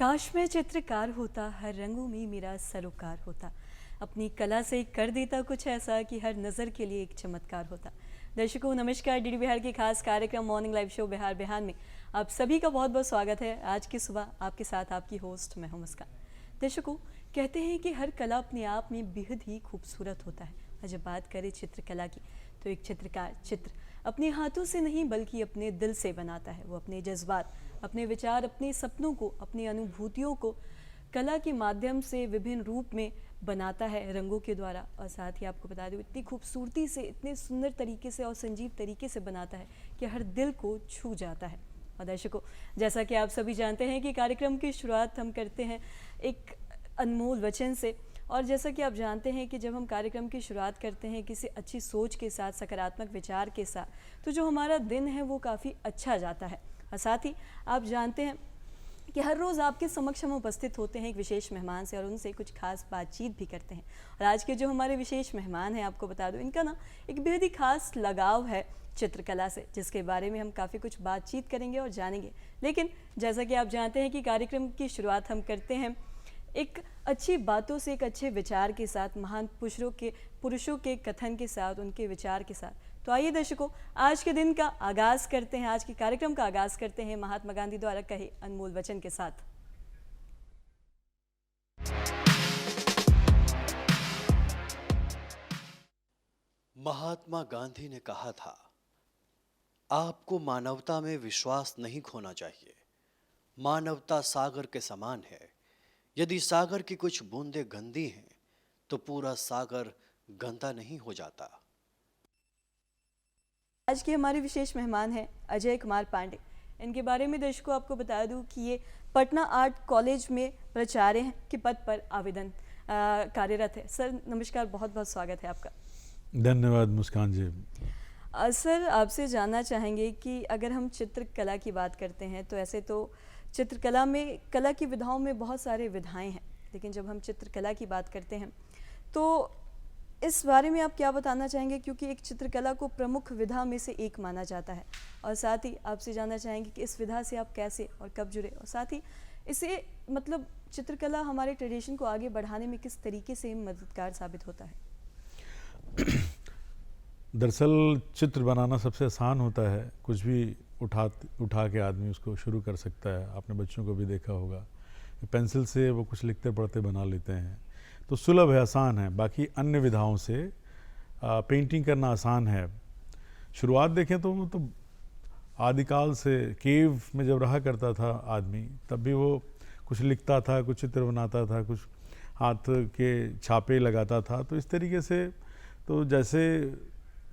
काश मैं चित्रकार होता, हर रंगों में मेरा सरोकार होता, अपनी कला से कर देता कुछ ऐसा कि हर नज़र के लिए एक चमत्कार होता। दर्शकों नमस्कार, डीडी बिहार के खास कार्यक्रम morning live show Bihar Bihar में आप सभी का बहुत बहुत स्वागत है। आज की सुबह आपके साथ आपकी होस्ट मैं हूं मुस्कान। दर्शकों कहते हैं कि हर कला अपने आप में बेहद ही खूबसूरत होता है और जब बात करें चित्रकला की तो एक चित्रकार चित्र अपने हाथों से नहीं बल्कि अपने दिल से बनाता है। वो अपने जज्बात, अपने विचार, अपने सपनों को, अपनी अनुभूतियों को कला के माध्यम से विभिन्न रूप में बनाता है रंगों के द्वारा। और साथ ही आपको बता दूं इतनी खूबसूरती से, इतने सुंदर तरीके से और संजीव तरीके से बनाता है कि हर दिल को छू जाता है। और दर्शकों जैसा कि आप सभी जानते हैं कि कार्यक्रम की शुरुआत हम करते हैं एक अनमोल वचन से। और जैसा कि आप जानते हैं कि जब हम कार्यक्रम की शुरुआत करते हैं किसी अच्छी सोच के साथ, सकारात्मक विचार के साथ, तो जो हमारा दिन है वो काफ़ी अच्छा जाता है। और साथ ही आप जानते हैं कि हर रोज़ आपके समक्ष हम उपस्थित होते हैं एक विशेष मेहमान से और उनसे कुछ खास बातचीत भी करते हैं। और आज के जो हमारे विशेष मेहमान हैं, आपको बता दूं इनका ना एक बेहद ही खास लगाव है चित्रकला से, जिसके बारे में हम काफ़ी कुछ बातचीत करेंगे और जानेंगे। लेकिन जैसा कि आप जानते हैं कि कार्यक्रम की शुरुआत हम करते हैं एक अच्छी बातों से, एक अच्छे विचार के साथ, महान पुरुषों के कथन के साथ, उनके विचार के साथ। तो आइए दर्शकों आज के दिन का आगाज करते हैं, आज के कार्यक्रम का आगाज करते हैं महात्मा गांधी द्वारा कहे अनमोल वचन के साथ। महात्मा गांधी ने कहा था, आपको मानवता में विश्वास नहीं खोना चाहिए। मानवता सागर के समान है। यदि सागर की कुछ बूंदें गंदी हैं तो पूरा सागर गंदा नहीं हो जाता। आज के हमारे विशेष मेहमान हैं अजय कुमार पांडे। इनके बारे में दर्शकों आपको बता दूं कि ये पटना आर्ट कॉलेज में प्राचार्य के पद पर आवेदन कार्यरत है। सर नमस्कार, बहुत बहुत स्वागत है आपका। धन्यवाद मुस्कान जी। सर आपसे जानना चाहेंगे कि अगर हम चित्रकला की बात करते हैं तो ऐसे तो चित्रकला में, कला की विधाओं में बहुत सारे विधाएं हैं, लेकिन जब हम चित्रकला की बात करते हैं तो इस बारे में आप क्या बताना चाहेंगे, क्योंकि एक चित्रकला को प्रमुख विधा में से एक माना जाता है। और साथ ही आपसे जानना चाहेंगे कि इस विधा से आप कैसे और कब जुड़े, और साथ ही इसे मतलब चित्रकला हमारे ट्रेडिशन को आगे बढ़ाने में किस तरीके से मददगार साबित होता है। दरअसल चित्र बनाना सबसे आसान होता है। कुछ भी उठा के आदमी उसको शुरू कर सकता है। आपने बच्चों को भी देखा होगा, पेंसिल से वो कुछ लिखते पढ़ते बना लेते हैं, तो सुलभ है, आसान है। बाकी अन्य विधाओं से पेंटिंग करना आसान है। शुरुआत देखें तो वो तो आदिकाल से केव में जब रहा करता था आदमी, तब भी वो कुछ लिखता था, कुछ चित्र बनाता था, कुछ हाथ के छापे लगाता था। तो इस तरीके से तो जैसे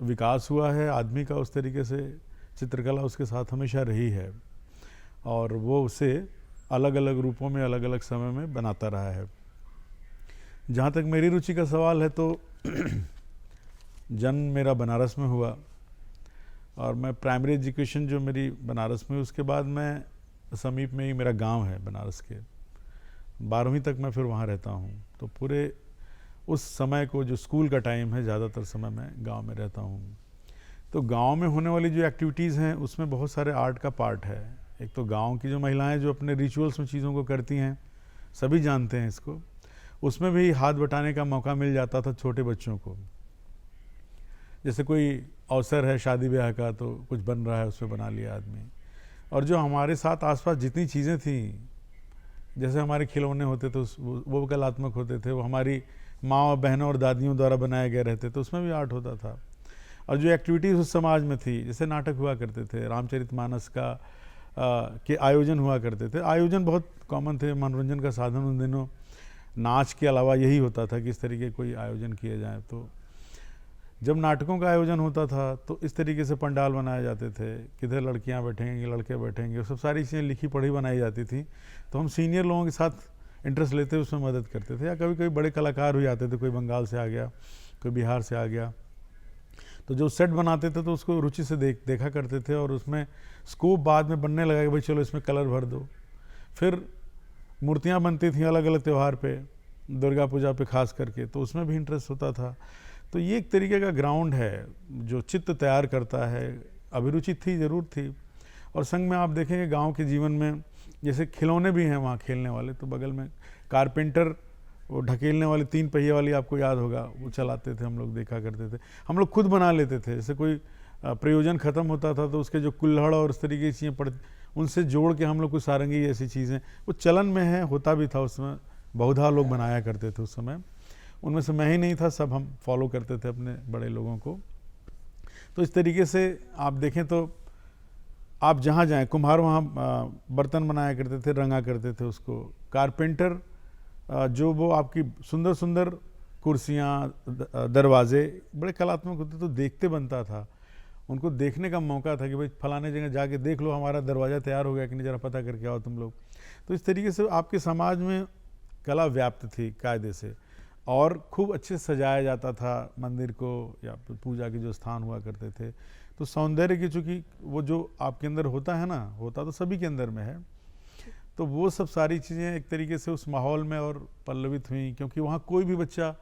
विकास हुआ है आदमी का, उस तरीके से चित्रकला उसके साथ हमेशा रही है और वो उसे अलग अलग रूपों में, अलग अलग समय में बनाता रहा है। जहाँ तक मेरी रुचि का सवाल है तो जन्म मेरा बनारस में हुआ और मैं प्राइमरी एजुकेशन जो मेरी बनारस में, उसके बाद मैं समीप में ही मेरा गांव है बनारस के, 12वीं तक मैं फिर वहाँ रहता हूँ। तो पूरे उस समय को, जो स्कूल का टाइम है, ज़्यादातर समय मैं गांव में रहता हूँ। तो गांव में होने वाली जो एक्टिविटीज़ हैं उसमें बहुत सारे आर्ट का पार्ट है। एक तो गांव की जो महिलाएं जो अपने रिचुअल्स में चीज़ों को करती हैं, सभी जानते हैं इसको, उसमें भी हाथ बटाने का मौका मिल जाता था छोटे बच्चों को। जैसे कोई अवसर है शादी ब्याह का तो कुछ बन रहा है, उसमें बना लिया आदमी। और जो हमारे साथ आसपास जितनी चीज़ें थीं, जैसे हमारे खिलौने होते थे वो कलात्मक होते थे, वो हमारी माँ बहनों और दादियों द्वारा बनाए गए रहते थे, उसमें भी आर्ट होता था। और जो एक्टिविटीज़ उस समाज में थी, जैसे नाटक हुआ करते थे, रामचरितमानस का के आयोजन हुआ करते थे। आयोजन बहुत कॉमन थे, मनोरंजन का साधन उन दिनों नाच के अलावा यही होता था कि इस तरीके कोई आयोजन किए जाए। तो जब नाटकों का आयोजन होता था तो इस तरीके से पंडाल बनाए जाते थे, किधर लड़कियां बैठेंगी, लड़के बैठेंगे, सब सारी चीज़ें लिखी पढ़ी बनाई जाती थी। तो हम सीनियर लोगों के साथ इंटरेस्ट लेते हुए उसमें मदद करते थे। या कभी कभी बड़े कलाकार भी आते थे, कोई बंगाल से आ गया, कोई बिहार से आ गया, तो जो सेट बनाते थे तो उसको रुचि से देखा करते थे और उसमें स्कोप बाद में बनने लगा कि भाई चलो इसमें कलर भर दो। फिर मूर्तियाँ बनती थी अलग अलग त्यौहार पे, दुर्गा पूजा पे खास करके, तो उसमें भी इंटरेस्ट होता था। तो ये एक तरीके का ग्राउंड है जो चित्र तैयार करता है। अभिरुचि थी, ज़रूर थी। और संग में आप देखेंगे गांव के जीवन में जैसे खिलौने भी हैं वहाँ खेलने वाले, तो बगल में कारपेंटर वो ढकेलने वाली 3 पहिए वाली, आपको याद होगा, वो चलाते थे, हम लोग देखा करते थे। हम लोग खुद बना लेते थे, जैसे कोई प्रयोजन ख़त्म होता था तो उसके जो कुल्हड़ और इस तरीके की चीज़ें पड़ती, उनसे जोड़ के हम लोग कुछ सारंगी ऐसी चीज़ें, वो चलन में है, होता भी था उसमें, बहुधा लोग बनाया करते थे उस समय। उनमें से मैं ही नहीं था, सब हम फॉलो करते थे अपने बड़े लोगों को। तो इस तरीके से आप देखें तो आप जहाँ जाएं, कुम्हार वहाँ बर्तन बनाया करते थे, रंगा करते थे उसको। कारपेंटर जो वो आपकी सुंदर सुंदर कुर्सियाँ, दरवाजे बड़े कलात्मक होते, तो देखते बनता था। उनको देखने का मौका था कि भाई फलाने जगह जाके देख लो हमारा दरवाज़ा तैयार हो गया कि नहीं, ज़रा पता करके आओ तुम लोग। तो इस तरीके से आपके समाज में कला व्याप्त थी कायदे से, और खूब अच्छे से सजाया जाता था मंदिर को या पूजा के जो स्थान हुआ करते थे। तो सौंदर्य की, चूँकि वो जो आपके अंदर होता है ना, होता तो सभी के अंदर में है, तो वो सब सारी चीज़ें एक तरीके से उस माहौल में और पल्लवित हुई, क्योंकि वहाँ कोई भी बच्चा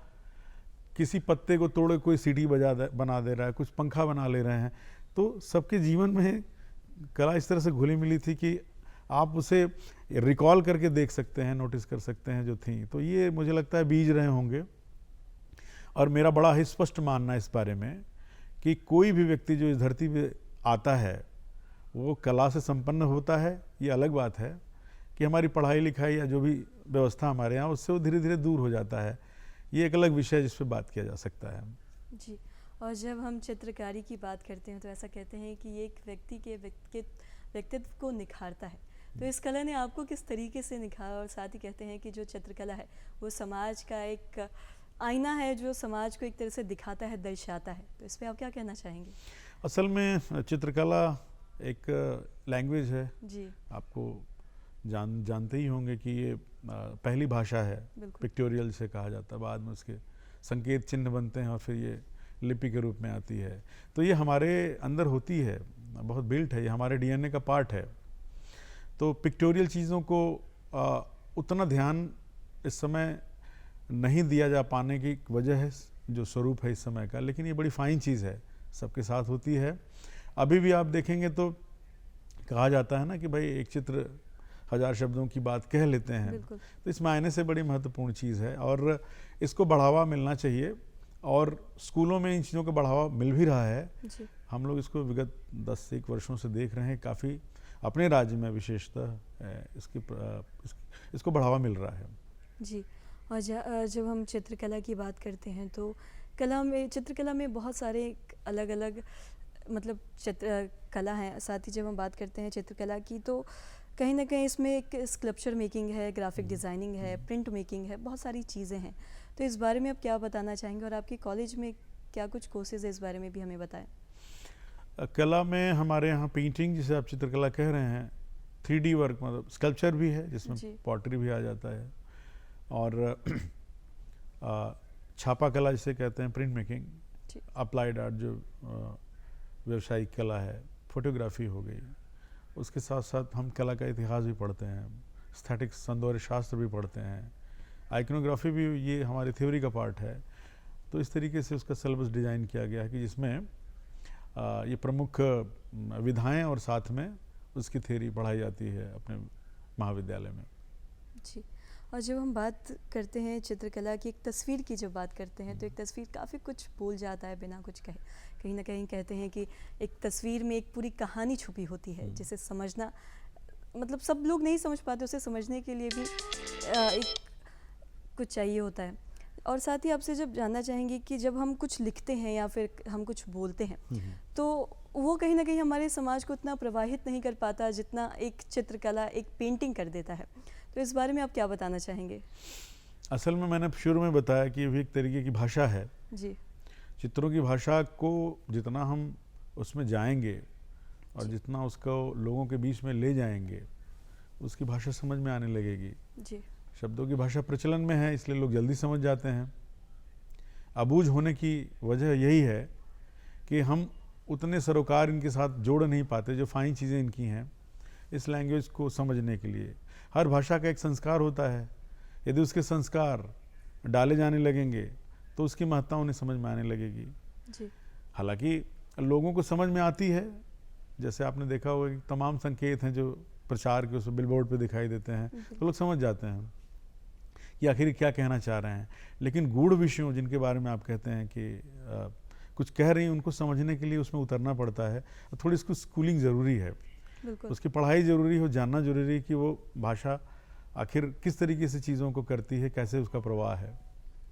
किसी पत्ते को तोड़े कोई सीढ़ी बना दे रहा है, कुछ पंखा बना ले रहे हैं। तो सबके जीवन में कला इस तरह से घुली मिली थी कि आप उसे रिकॉल करके देख सकते हैं, नोटिस कर सकते हैं जो थी। तो ये मुझे लगता है बीज रहे होंगे, और मेरा बड़ा ही स्पष्ट मानना है इस बारे में कि कोई भी व्यक्ति जो इस धरती पे आता है वो कला से संपन्न होता है। ये अलग बात है कि हमारी पढ़ाई लिखाई या जो भी व्यवस्था हमारे यहाँ, उससे वो धीरे धीरे दूर हो जाता है। ये एक अलग विषय है जिस पर बात किया जा सकता है। जी, और जब हम चित्रकारी की बात करते हैं तो ऐसा कहते हैं कि ये एक व्यक्ति के व्यक्तित्व को निखारता है। तो इस कला ने आपको किस तरीके से निखारा, और साथ ही कहते हैं कि जो चित्रकला है वो समाज का एक आईना है जो समाज को एक तरह से दिखाता है, दर्शाता है। तो इस पर आप क्या कहना चाहेंगे? असल में चित्रकला एक लैंग्वेज है जी, आपको जानते ही होंगे कि ये पहली भाषा है, पिक्टोरियल से कहा जाता है, बाद में उसके संकेत चिन्ह बनते हैं और फिर ये लिपि के रूप में आती है। तो ये हमारे अंदर होती है, बहुत बिल्ट है, ये हमारे डीएनए का पार्ट है। तो पिक्टोरियल चीज़ों को उतना ध्यान इस समय नहीं दिया जा पाने की वजह है जो स्वरूप है इस समय का, लेकिन ये बड़ी फाइन चीज़ है, सबके साथ होती है। अभी भी आप देखेंगे तो कहा जाता है ना कि भाई एक चित्र 1000 शब्दों की बात कह लेते हैं, तो इस मायने से बड़ी महत्वपूर्ण चीज़ है और इसको बढ़ावा मिलना चाहिए, और स्कूलों में इन चीज़ों को बढ़ावा मिल भी रहा है। हम लोग इसको विगत 10-1 वर्षों से देख रहे हैं, काफ़ी अपने राज्य में विशेषतः इसको बढ़ावा मिल रहा है। जी, और जब हम चित्रकला की बात करते हैं तो चित्रकला में बहुत सारे अलग अलग मतलब चित्रकला हैं। साथ ही जब हम बात करते हैं चित्रकला की तो कहीं ना कहीं इसमें एक स्कल्पचर मेकिंग है, ग्राफिक डिज़ाइनिंग है, प्रिंट मेकिंग है, बहुत सारी चीज़ें हैं। तो इस बारे में आप क्या बताना चाहेंगे, और आपके कॉलेज में क्या कुछ कोर्सेज है, इस बारे में भी हमें बताएं। कला में हमारे यहाँ पेंटिंग, जिसे आप चित्रकला कह रहे हैं, 3D वर्क मतलब स्कल्पचर भी है जिसमें पॉटरी भी आ जाता है, और छापा कला जिसे कहते हैं, प्रिंट मेकिंग, अप्लाइड आर्ट जो व्यवसायिक कला है, फोटोग्राफी हो गई। उसके साथ साथ हम कला का इतिहास भी पढ़ते हैं, एस्थेटिक्स सौंदर्य शास्त्र भी पढ़ते हैं, आइकनोग्राफी भी ये हमारी थ्योरी का पार्ट है। तो इस तरीके से उसका सिलेबस डिज़ाइन किया गया है कि जिसमें ये प्रमुख विधाएं और साथ में उसकी थ्योरी पढ़ाई जाती है अपने महाविद्यालय में। जी, और जब हम बात करते हैं चित्रकला की, एक तस्वीर की जब बात करते हैं तो एक तस्वीर काफ़ी कुछ बोल जाता है बिना कुछ कहे। कहीं ना कहीं कहते हैं कि एक तस्वीर में एक पूरी कहानी छुपी होती है, जिसे समझना मतलब सब लोग नहीं समझ पाते, उसे समझने के लिए भी एक कुछ चाहिए होता है। और साथ ही आपसे जब जानना चाहेंगे कि जब हम कुछ लिखते हैं या फिर हम कुछ बोलते हैं तो वो कहीं ना कहीं हमारे समाज को उतना प्रभावित नहीं कर पाता जितना एक चित्रकला, एक पेंटिंग कर देता है। तो इस बारे में आप क्या बताना चाहेंगे? असल में मैंने शुरू में बताया कि ये भी एक तरीके की भाषा है। जी, चित्रों की भाषा को जितना हम उसमें जाएंगे और जितना उसको लोगों के बीच में ले जाएंगे, उसकी भाषा समझ में आने लगेगी। जी, शब्दों की भाषा प्रचलन में है, इसलिए लोग जल्दी समझ जाते हैं। अबूझ होने की वजह यही है कि हम उतने सरोकार इनके साथ जोड़ नहीं पाते जो फाइन चीज़ें इनकी हैं इस लैंग्वेज को समझने के लिए। हर भाषा का एक संस्कार होता है, यदि उसके संस्कार डाले जाने लगेंगे तो उसकी महत्ता उन्हें समझ में आने लगेगी। जी, हालांकि लोगों को समझ में आती है जैसे आपने देखा होगा कि तमाम संकेत हैं जो प्रचार के उस बिलबोर्ड पे दिखाई देते हैं, तो लोग समझ जाते हैं कि आखिर क्या कहना चाह रहे हैं। लेकिन गूढ़ विषयों जिनके बारे में आप कहते हैं कि कुछ कह रही हैं, उनको समझने के लिए उसमें उतरना पड़ता है, थोड़ी इसको स्कूलिंग ज़रूरी है, बिल्कुल। उसकी पढ़ाई ज़रूरी हो, जानना ज़रूरी है कि वो भाषा आखिर किस तरीके से चीज़ों को करती है, कैसे उसका प्रवाह है।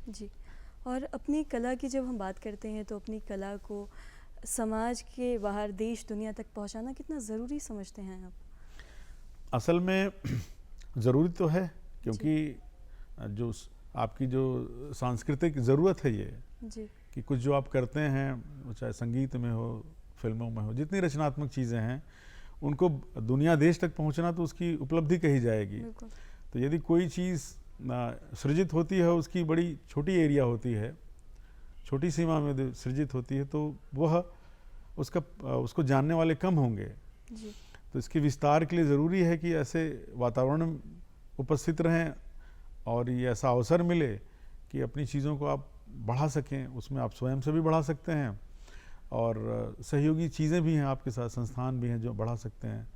जी। और अपनी कला की जब हम बात करते हैं तो अपनी कला को समाज के बाहर, देश दुनिया तक पहुंचाना कितना ज़रूरी समझते हैं आप? असल में ज़रूरी तो है, क्योंकि जो आपकी जो सांस्कृतिक ज़रूरत है ये जी। कि कुछ जो आप करते हैं, चाहे संगीत में हो, फिल्मों में हो, जितनी रचनात्मक चीज़ें हैं उनको दुनिया देश तक पहुंचना तो उसकी उपलब्धि कही जाएगी। बिल्कुल। तो यदि कोई चीज़ सृजित होती है, उसकी बड़ी छोटी एरिया होती है, छोटी सीमा में सृजित होती है, तो वह उसको जानने वाले कम होंगे। जी। तो इसके विस्तार के लिए ज़रूरी है कि ऐसे वातावरण उपस्थित रहें और ये ऐसा अवसर मिले कि अपनी चीज़ों को आप बढ़ा सकें, उसमें आप स्वयं से भी बढ़ा सकते हैं और सहयोगी चीज़ें भी हैं आपके साथ, संस्थान भी हैं जो बढ़ा सकते हैं,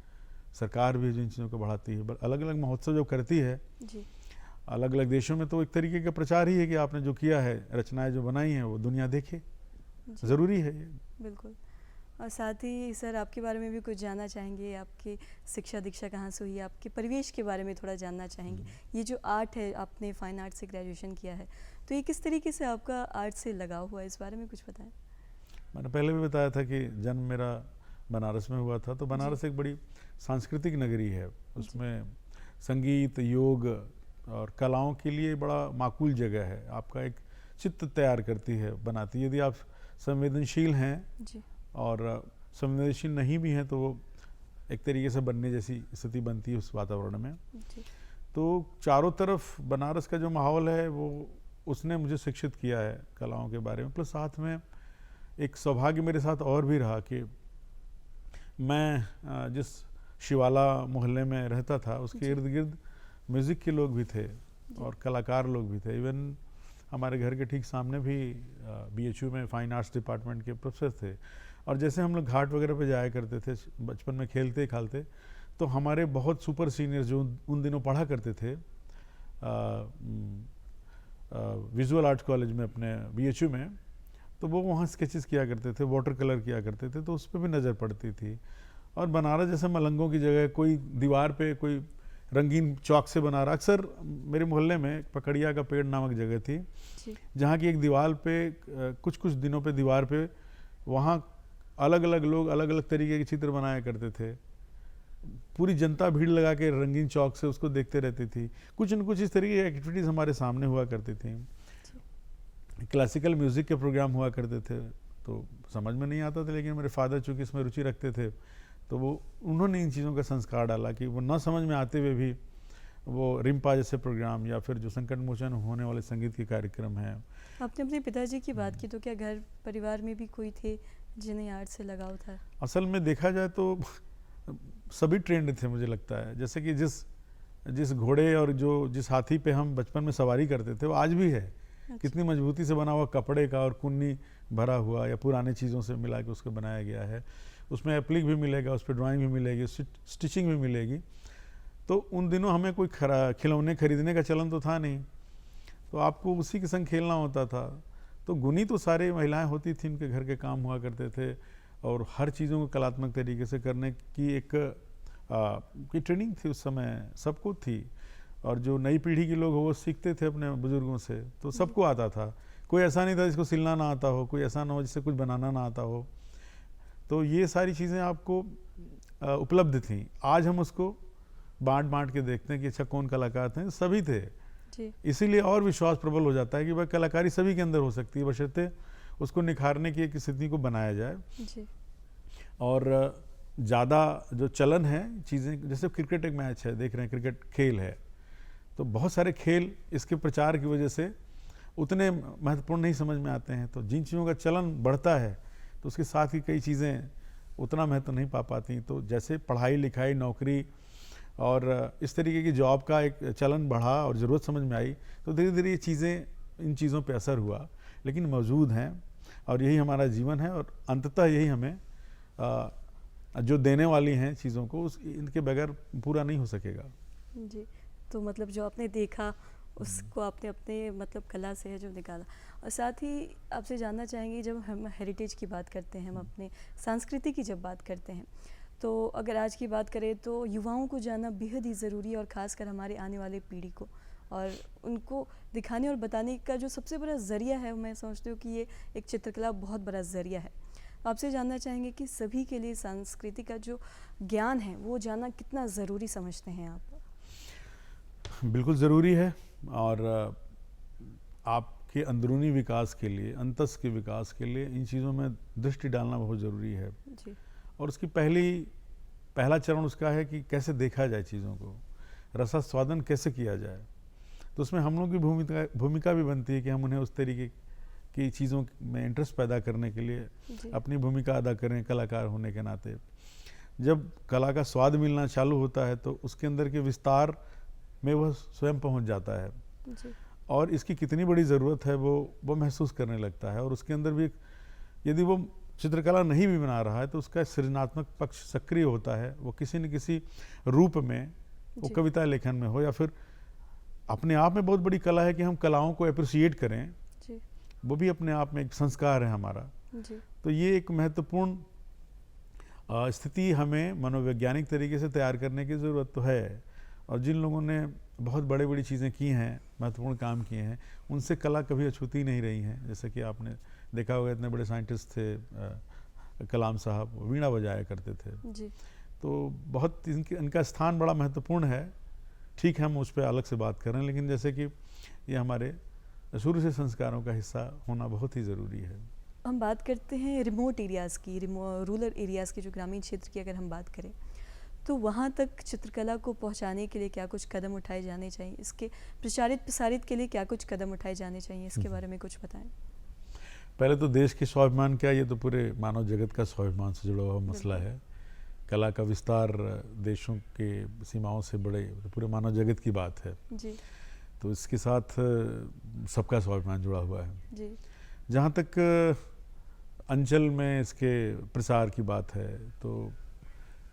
सरकार भी है जो इन चीज़ों को बढ़ाती है। अलग अलग महोत्सव जो करती है जी। अलग अलग देशों में, तो एक तरीके का प्रचार ही है कि आपने जो किया है, रचनाएं जो बनाई हैं, वो दुनिया देखे। ज़रूरी है ये। बिल्कुल। और साथ ही सर आपके बारे में भी कुछ जानना चाहेंगे, आपकी शिक्षा दीक्षा कहाँ से हुई, आपके परिवेश के बारे में थोड़ा जानना चाहेंगे। ये जो आर्ट है, आपने फाइन आर्ट से ग्रेजुएशन किया है, तो ये किस तरीके से आपका आर्ट से लगाव हुआ, इस बारे में कुछ बताएं। मैंने पहले भी बताया था कि जन्म मेरा बनारस में हुआ था, तो बनारस एक बड़ी सांस्कृतिक नगरी है, उसमें संगीत, योग और कलाओं के लिए बड़ा माकूल जगह है, आपका एक चित्त तैयार करती है, बनाती है। यदि आप संवेदनशील हैं जी। और संवेदनशील नहीं भी हैं तो वो एक तरीके से बनने जैसी स्थिति बनती है उस वातावरण में। जी। तो चारों तरफ बनारस का जो माहौल है वो उसने मुझे शिक्षित किया है कलाओं के बारे में। प्लस साथ में एक सौभाग्य मेरे साथ और भी रहा कि मैं जिस शिवाला मोहल्ले में रहता था उसके इर्द गिर्द म्यूज़िक के लोग भी थे और कलाकार लोग भी थे। इवन हमारे घर के ठीक सामने भी BHU में फाइन आर्ट्स डिपार्टमेंट के प्रोफेसर थे। और जैसे हम लोग घाट वगैरह पे जाया करते थे बचपन में खेलते खालते, तो हमारे बहुत सुपर सीनियर्स जो उन दिनों पढ़ा करते थे विजुअल आर्ट कॉलेज में अपने BHU में, तो वो वहाँ स्केचेस किया करते थे, वाटर कलर किया करते थे, तो उस पर भी नज़र पड़ती थी। और बनारस जैसे मलंगों की जगह कोई दीवार पे कोई रंगीन चौक से बना रहा। अक्सर मेरे मोहल्ले में पकड़िया का पेड़ नामक जगह थी जहाँ की एक दीवार पे कुछ कुछ दिनों पे दीवार पे वहाँ अलग अलग लोग अलग अलग तरीके के चित्र बनाया करते थे। पूरी जनता भीड़ लगा के रंगीन चौक से उसको देखते रहती थी। कुछ न कुछ इस तरीके की एक्टिविटीज़ हमारे सामने हुआ करती थी। क्लासिकल म्यूज़िक के प्रोग्राम हुआ करते थे, तो समझ में नहीं आता था, लेकिन मेरे फादर चूँकि इसमें रुचि रखते थे तो वो उन्होंने इन चीज़ों का संस्कार डाला कि वो न समझ में आते हुए भी वो रिम्पा जैसे प्रोग्राम या फिर जो संकट मोचन होने वाले संगीत के कार्यक्रम हैं। आपने अपने पिताजी की बात की, तो क्या घर परिवार में भी कोई थे जिन्हें आर्ट से लगाव था? असल में देखा जाए तो सभी ट्रेंड थे, मुझे लगता है। जैसे कि जिस घोड़े और जिस हाथी पे हम बचपन में सवारी करते थे वो आज भी है। कितनी मजबूती से बना हुआ कपड़े का और कुन्नी भरा हुआ या पुराने चीज़ों से मिला के उसको बनाया गया है। उसमें एप्लिक भी मिलेगा, उस पर ड्राइंग भी मिलेगी, स्टिचिंग भी मिलेगी। तो उन दिनों हमें कोई खिलौने खरीदने का चलन तो था नहीं, तो आपको उसी के संग खेलना होता था। तो गुनी तो सारी महिलाएं होती थी, उनके घर के काम हुआ करते थे और हर चीज़ों को कलात्मक तरीके से करने की एक की ट्रेनिंग थी उस समय, सबको थी। और जो नई पीढ़ी के लोग हो वो सीखते थे अपने बुजुर्गों से, तो सबको आता था। कोई ऐसा नहीं था जिसको सिलना ना आता हो, कोई ऐसा ना हो जिससे कुछ बनाना ना आता हो। तो ये सारी चीज़ें आपको उपलब्ध थी। आज हम उसको बांट के देखते हैं कि अच्छा कौन कलाकार थे, सभी थे। इसीलिए और विश्वास प्रबल हो जाता है कि भाई कलाकारी सभी के अंदर हो सकती है, बशर्ते उसको निखारने की एक स्थिति को बनाया जाए जी। और ज़्यादा जो चलन है चीज़ें, जैसे क्रिकेट एक मैच है, देख रहे हैं क्रिकेट खेल है, तो बहुत सारे खेल इसके प्रचार की वजह से उतने महत्वपूर्ण नहीं समझ में आते हैं। तो जिन चीज़ों का चलन बढ़ता है तो उसके साथ ही कई चीज़ें उतना महत्व नहीं पा पाती। तो जैसे पढ़ाई लिखाई, नौकरी और इस तरीके की जॉब का एक चलन बढ़ा और ज़रूरत समझ में आई, तो धीरे धीरे ये चीज़ें, इन चीज़ों पे असर हुआ, लेकिन मौजूद हैं और यही हमारा जीवन है और अंततः यही हमें जो देने वाली हैं चीज़ों को, उस इनके बगैर पूरा नहीं हो सकेगा। जी, तो मतलब जो आपने देखा उसको आपने अपने मतलब कला से है जो निकाला। और साथ ही आपसे जानना चाहेंगे, जब हम हेरिटेज की बात करते हैं, हम अपने संस्कृति की जब बात करते हैं, तो अगर आज की बात करें तो युवाओं को जानना बेहद ही ज़रूरी है, और ख़ासकर हमारे आने वाले पीढ़ी को, और उनको दिखाने और बताने का जो सबसे बड़ा ज़रिया है, मैं समझती हूँ कि ये एक चित्रकला बहुत बड़ा ज़रिया है। आपसे जानना चाहेंगे कि सभी के लिए संस्कृति का जो ज्ञान है वो जानना कितना ज़रूरी समझते हैं आप? बिल्कुल ज़रूरी है, और आपके अंदरूनी विकास के लिए, अंतस के विकास के लिए इन चीज़ों में दृष्टि डालना बहुत ज़रूरी है। जी, और उसकी पहला चरण उसका है कि कैसे देखा जाए चीज़ों को, रसास्वादन कैसे किया जाए। तो उसमें हम लोग की भूमिका भी बनती है कि हम उन्हें उस तरीके की चीज़ों में इंटरेस्ट पैदा करने के लिए जी, अपनी भूमिका अदा करें, कलाकार होने के नाते। जब कला का स्वाद मिलना चालू होता है तो उसके अंदर के विस्तार में वह स्वयं पहुंच जाता है, जी, और इसकी कितनी बड़ी ज़रूरत है वो महसूस करने लगता है। और उसके अंदर भी यदि वो चित्रकला नहीं भी बना रहा है तो उसका सृजनात्मक पक्ष सक्रिय होता है। वो किसी न किसी रूप में, वो जी, कविता लेखन में हो, या फिर अपने आप में बहुत बड़ी कला है कि हम कलाओं को अप्रिशिएट करें, जी, वो भी अपने आप में एक संस्कार है हमारा। जी, तो ये एक महत्वपूर्ण स्थिति हमें मनोवैज्ञानिक तरीके से तैयार करने की ज़रूरत तो है। और जिन लोगों ने बहुत बड़ी बड़ी चीज़ें की हैं, महत्वपूर्ण काम किए हैं, उनसे कला कभी अछूती नहीं रही हैं। जैसे कि आपने देखा होगा, इतने बड़े साइंटिस्ट थे कलाम साहब, वो वीणा बजाया करते थे। जी, तो बहुत इनका स्थान बड़ा महत्वपूर्ण है। ठीक है, हम उस पर अलग से बात कर रहे हैं, लेकिन जैसे कि ये हमारे शुरू से संस्कारों का हिस्सा होना बहुत ही ज़रूरी है। हम बात करते हैं रिमोट एरियाज़ की, रूरल एरियाज़ की, जो ग्रामीण क्षेत्र की अगर हम बात करें, तो वहाँ तक चित्रकला को पहुँचाने के लिए क्या कुछ कदम उठाए जाने चाहिए? इसके प्रचारित प्रसारित के लिए क्या कुछ कदम उठाए जाने चाहिए? इसके बारे में कुछ बताएं। पहले तो देश के स्वाभिमान क्या, ये तो पूरे मानव जगत का स्वाभिमान से जुड़ा हुआ मसला है। कला का विस्तार देशों के सीमाओं से बड़े, तो पूरे मानव जगत की बात है। जी, तो इसके साथ सबका स्वाभिमान जुड़ा हुआ है। जी, जहाँ तक अंचल में इसके प्रसार की बात है, तो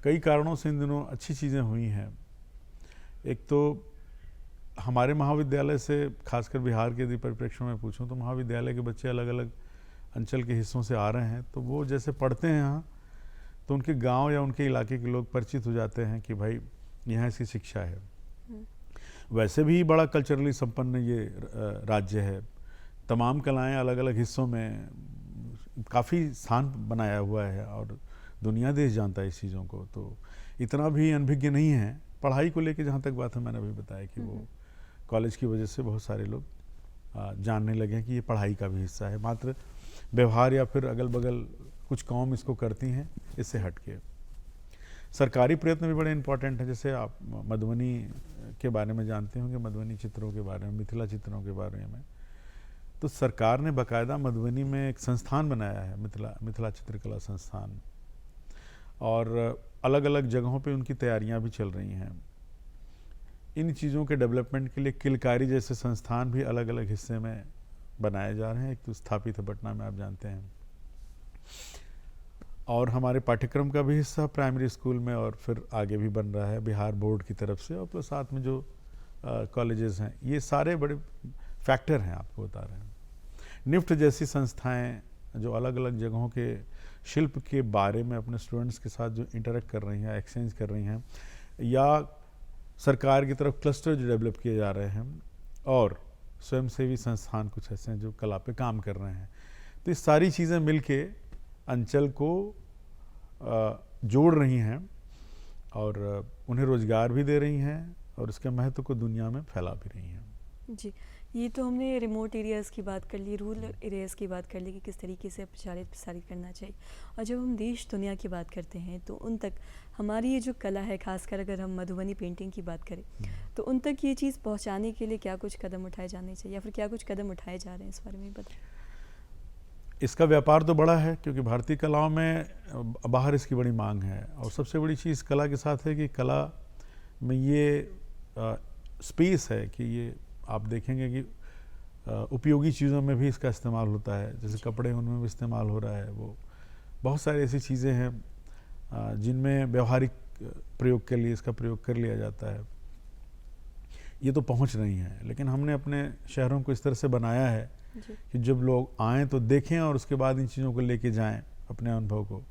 कई कारणों से इन दिनों अच्छी चीज़ें हुई हैं। एक तो हमारे महाविद्यालय से, खासकर बिहार के यदि परिप्रेक्ष्य में पूछूं, तो महाविद्यालय के बच्चे अलग अलग अंचल के हिस्सों से आ रहे हैं। तो वो जैसे पढ़ते हैं यहाँ, तो उनके गांव या उनके इलाके के लोग परिचित हो जाते हैं कि भाई यहाँ इसकी शिक्षा है। वैसे भी बड़ा कल्चरली संपन्न ये राज्य है। तमाम कलाएं अलग अलग हिस्सों में काफ़ी स्थान बनाया हुआ है, और दुनिया देश जानता है इस चीज़ों को। तो इतना भी अनभिज्ञ नहीं है। पढ़ाई को लेके जहाँ तक बात है, मैंने अभी बताया कि वो कॉलेज की वजह से बहुत सारे लोग जानने लगे हैं कि ये पढ़ाई का भी हिस्सा है। मात्र व्यवहार या फिर अगल बगल कुछ कौम इसको करती हैं, इससे हट के सरकारी प्रयत्न भी बड़े इंपॉर्टेंट हैं। जैसे आप मधुबनी के बारे में जानते होंगे, मधुबनी चित्रों के बारे में, मिथिला चित्रों के बारे में। तो सरकार ने बाकायदा मधुबनी में एक संस्थान बनाया है, मिथिला चित्रकला संस्थान, और अलग अलग जगहों पे उनकी तैयारियां भी चल रही हैं। इन चीज़ों के डेवलपमेंट के लिए किलकारी जैसे संस्थान भी अलग अलग हिस्से में बनाए जा रहे हैं। एक तो स्थापित है पटना में, आप जानते हैं, और हमारे पाठ्यक्रम का भी हिस्सा प्राइमरी स्कूल में, और फिर आगे भी बन रहा है बिहार बोर्ड की तरफ से, और प्लस साथ में जो कॉलेजेस हैं। ये सारे बड़े फैक्टर हैं, आपको बता रहे हैं। निफ्ट जैसी संस्थाएं जो अलग अलग जगहों के शिल्प के बारे में अपने स्टूडेंट्स के साथ जो इंटरेक्ट कर रही हैं, एक्सचेंज कर रही हैं, या सरकार की तरफ क्लस्टर जो डेवलप किए जा रहे हैं, और स्वयंसेवी संस्थान कुछ ऐसे हैं जो कला पे काम कर रहे हैं। तो ये सारी चीज़ें मिलके अंचल को जोड़ रही हैं, और उन्हें रोज़गार भी दे रही हैं, और इसके महत्व को दुनिया में फैला भी रही हैं। जी, ये तो हमने रिमोट एरियाज़ की बात कर ली, रूरल एरियाज़ की बात कर ली कि किस तरीके से प्रचारित प्रसारित करना चाहिए। और जब हम देश दुनिया की बात करते हैं तो उन तक हमारी ये जो कला है, खासकर अगर हम मधुबनी पेंटिंग की बात करें, तो उन तक ये चीज़ पहुंचाने के लिए क्या कुछ कदम उठाए जाने चाहिए, या फिर क्या कुछ कदम उठाए जा रहे हैं, इस बारे में बताएं। इसका व्यापार तो बड़ा है, क्योंकि भारतीय कलाओं में बाहर इसकी बड़ी मांग है। और सबसे बड़ी चीज़ कला के साथ है कि कला में ये स्पेस है कि ये आप देखेंगे कि उपयोगी चीज़ों में भी इसका इस्तेमाल होता है। जैसे कपड़े, उनमें भी इस्तेमाल हो रहा है। वो बहुत सारी ऐसी चीज़ें हैं जिनमें व्यवहारिक प्रयोग के लिए इसका प्रयोग कर लिया जाता है, ये तो पहुंच नहीं है। लेकिन हमने अपने शहरों को इस तरह से बनाया है कि जब लोग आएँ तो देखें और उसके बाद इन चीज़ों को लेके जाएं अपने अनुभव को।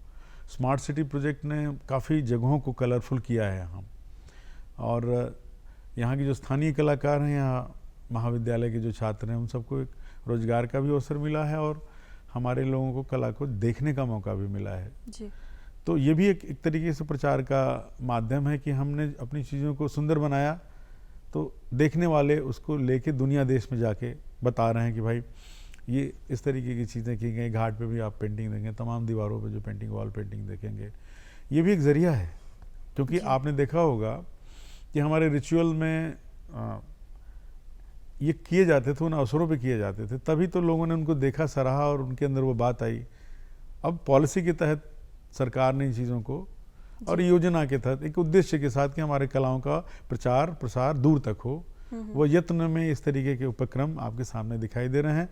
स्मार्ट सिटी प्रोजेक्ट ने काफ़ी जगहों को कलरफुल किया है हम, और यहाँ के जो स्थानीय कलाकार हैं, यहाँ महाविद्यालय के जो छात्र हैं, उन सबको एक रोजगार का भी अवसर मिला है और हमारे लोगों को कला को देखने का मौका भी मिला है जी। तो ये भी एक तरीके से प्रचार का माध्यम है कि हमने अपनी चीज़ों को सुंदर बनाया, तो देखने वाले उसको लेके दुनिया देश में जाके बता रहे हैं कि भाई ये इस तरीके की चीज़ें की गई। घाट पे भी आप पेंटिंग देखेंगे, तमाम दीवारों पे जो पेंटिंग, वॉल पेंटिंग देखेंगे, ये भी एक ज़रिया है। क्योंकि आपने देखा होगा कि हमारे रिचुअल में ये किए जाते थे, उन अवसरों पे किए जाते थे, तभी तो लोगों ने उनको देखा, सराहा और उनके अंदर वो बात आई। अब पॉलिसी के तहत सरकार ने इन चीज़ों को और योजना के तहत एक उद्देश्य के साथ कि हमारे कलाओं का प्रचार प्रसार दूर तक हो, वो यत्न में इस तरीके के उपक्रम आपके सामने दिखाई दे रहे हैं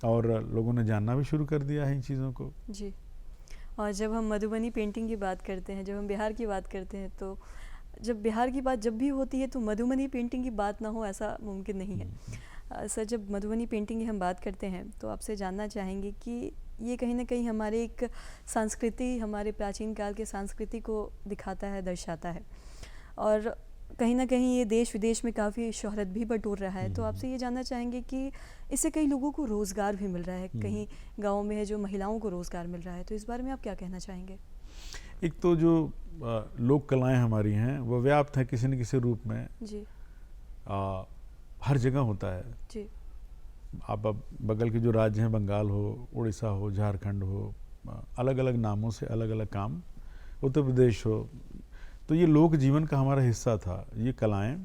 और लोगों ने जानना भी शुरू कर दिया है इन चीज़ों को। जी। और जब हम मधुबनी पेंटिंग की बात करते हैं, जब हम बिहार की बात करते हैं, तो जब बिहार की बात जब भी होती है तो मधुबनी पेंटिंग की बात ना हो ऐसा मुमकिन नहीं है। सर, जब मधुबनी पेंटिंग की हम बात करते हैं तो आपसे जानना चाहेंगे कि ये कहीं ना कहीं हमारे एक संस्कृति, हमारे प्राचीन काल के संस्कृति को दिखाता है, दर्शाता है, और कहीं ना कहीं ये देश विदेश में काफ़ी शोहरत भी बटोर रहा है। तो आपसे ये जानना चाहेंगे कि इससे कई लोगों को रोज़गार भी मिल रहा है, कहीं गाँव में है जो महिलाओं को रोज़गार मिल रहा है, तो इस बारे में आप क्या कहना चाहेंगे? एक तो जो लोक कलाएं हमारी हैं वो व्याप्त हैं किसी न किसी रूप में जी। हर जगह होता है जी। आप अब बगल के जो राज्य हैं, बंगाल हो, उड़ीसा हो, झारखंड हो, अलग अलग नामों से अलग अलग काम, उत्तर प्रदेश हो, तो ये लोक जीवन का हमारा हिस्सा था। ये कलाएं